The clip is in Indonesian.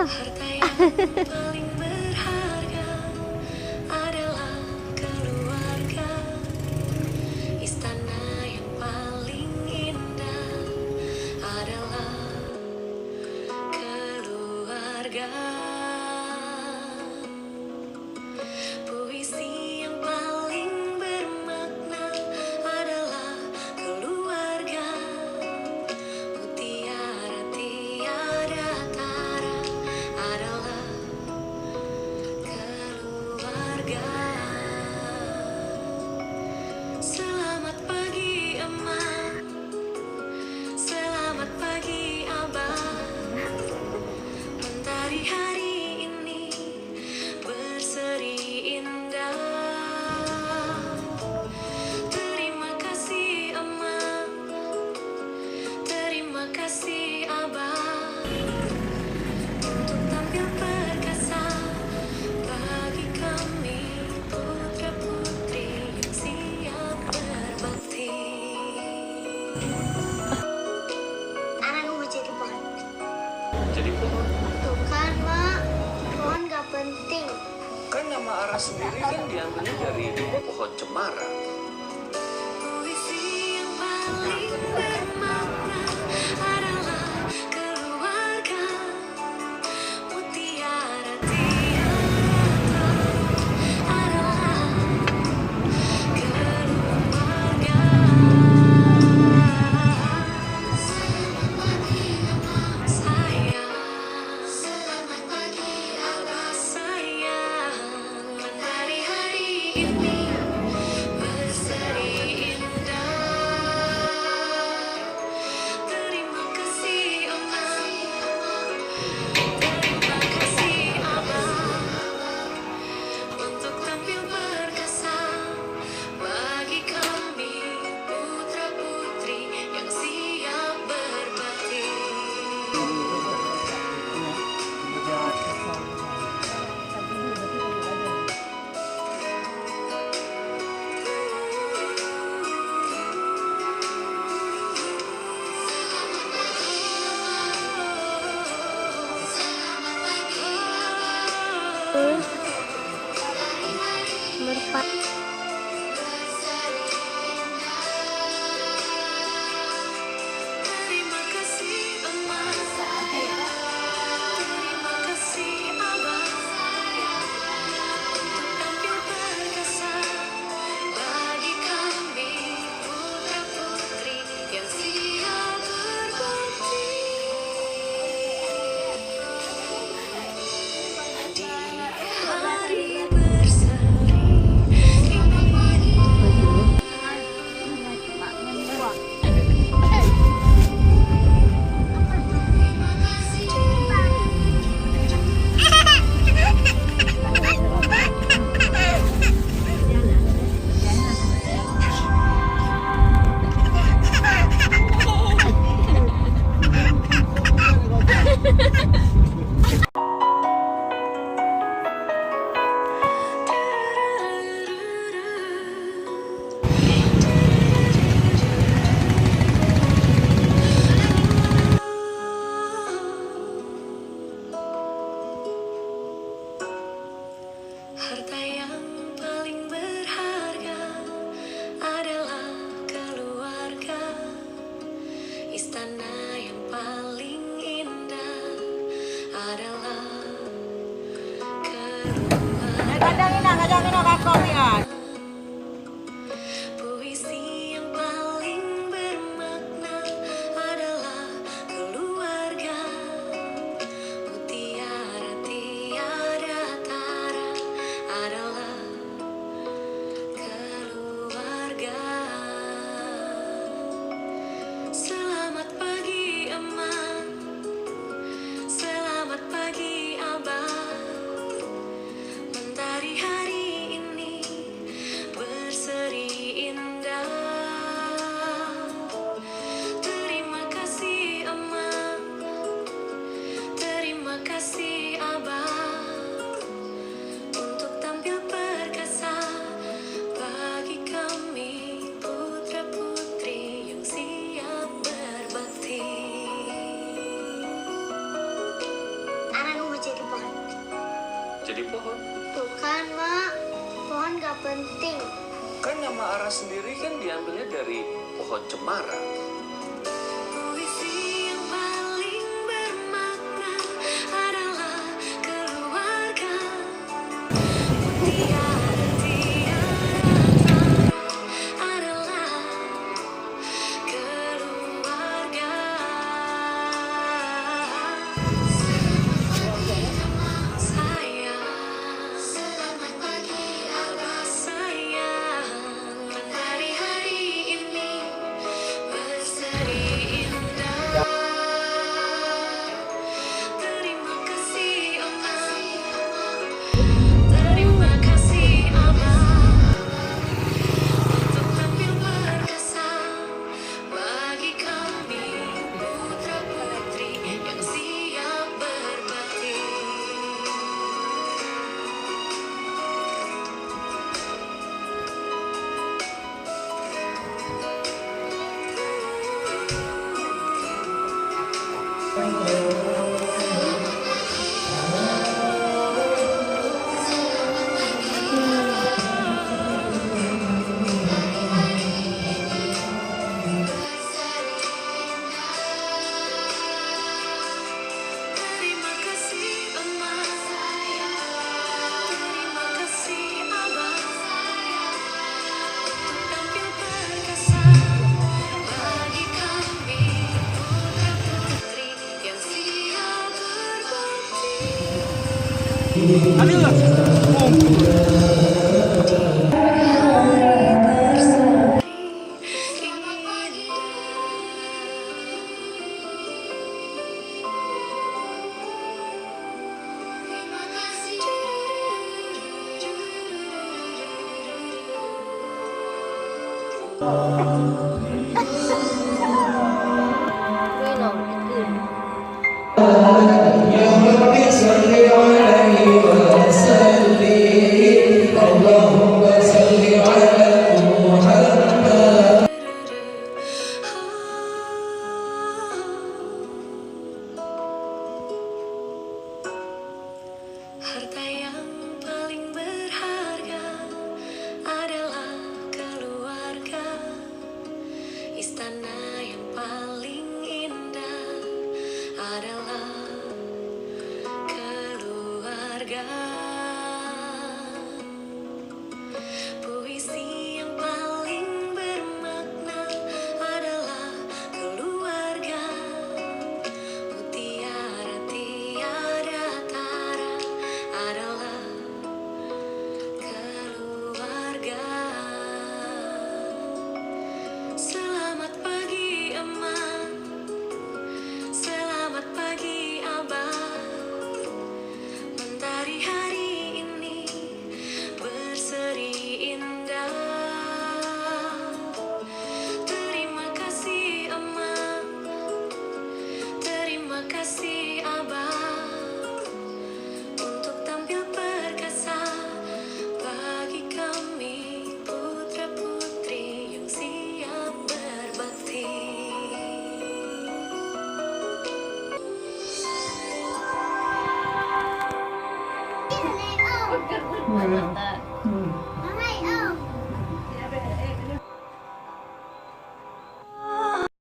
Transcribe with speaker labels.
Speaker 1: Harta yang paling berharga adalah keluarga. Istana yang paling indah adalah keluarga. Puisi yang paling bermakna adalah keluarga. Mutiara tiada tara adalah keluarga. Selamat pagi Emak, selamat pagi Abah. Mentari hari ini berseri indah. Terima kasih Emak, terima kasih Abah, untuk tampil perkasa bagi kami putra-putri yang siap berbakti.
Speaker 2: Anak mau jadi pohon.
Speaker 3: Jadi pohon.
Speaker 2: Tuh kan, Mak. Pohon gak penting.
Speaker 3: Kan nama Ara sendiri kan diambilnya dari pohon cemara.
Speaker 1: Puisi yang paling bermakna adalah keluarga. Mutiara tiada adalah keluarga. Selamat pagi Emak sayang, selamat pagi Abah sayang. Mentari hari ini berseri indah. Terima kasih Emak, terima kasih Abah, untuk tampil perkasa bagi kami putra-putri yang siap berbakti. Terima kasih Emak, terima kasih Abah, untuk tampil perkasa bagi kami putra-putri yang siap berbakti. Di hari berseri harta yang paling berharga adalah keluarga. Istana yang paling indah adalah keluarga. Puisi yang paling bermakna adalah keluarga. Mutiara tiada tara adalah keluarga. Selamat pagi Emak, selamat pagi Abah. Mentari hari ini berseri indah. Terima kasih Emak, terima kasih Abah, untuk tampil perkasa bagi kami putra-putri yang siap berbakti.
Speaker 2: Anak mau
Speaker 3: jadi pohon.
Speaker 2: Bukan, Mak. Pohon gak penting.
Speaker 3: Kan nama Ara sendiri kan diambilnya dari pohon cemara.
Speaker 1: Puisi yang paling bermakna adalah keluarga. Mutiara tiara adalah keluarga. Sayang, selamat pagi abah sayang. Mentari hari ini berseri indah. Terima kasih Oma, terima kasih Abah untuk tampil perkasa bagi kami putra putri yang siap berbakti. Terima kasih Oma, terima kasih Abah untuk tampil perkasa bagi kami putra putri yang siap Harta yang paling berharga adalah keluarga. Istana yang paling indah adalah keluarga. Puisi yang paling bermakna adalah keluarga. Mutiara tiada tara adalah keluarga. Selamat pagi Ema, selamat pagi Abah. Mentari hari ini berseri indah. Terima kasih Ema, terima kasih Abah untuk tampil perkasa bagi kami putra putri yang siap berbakti.
Speaker 2: Leo.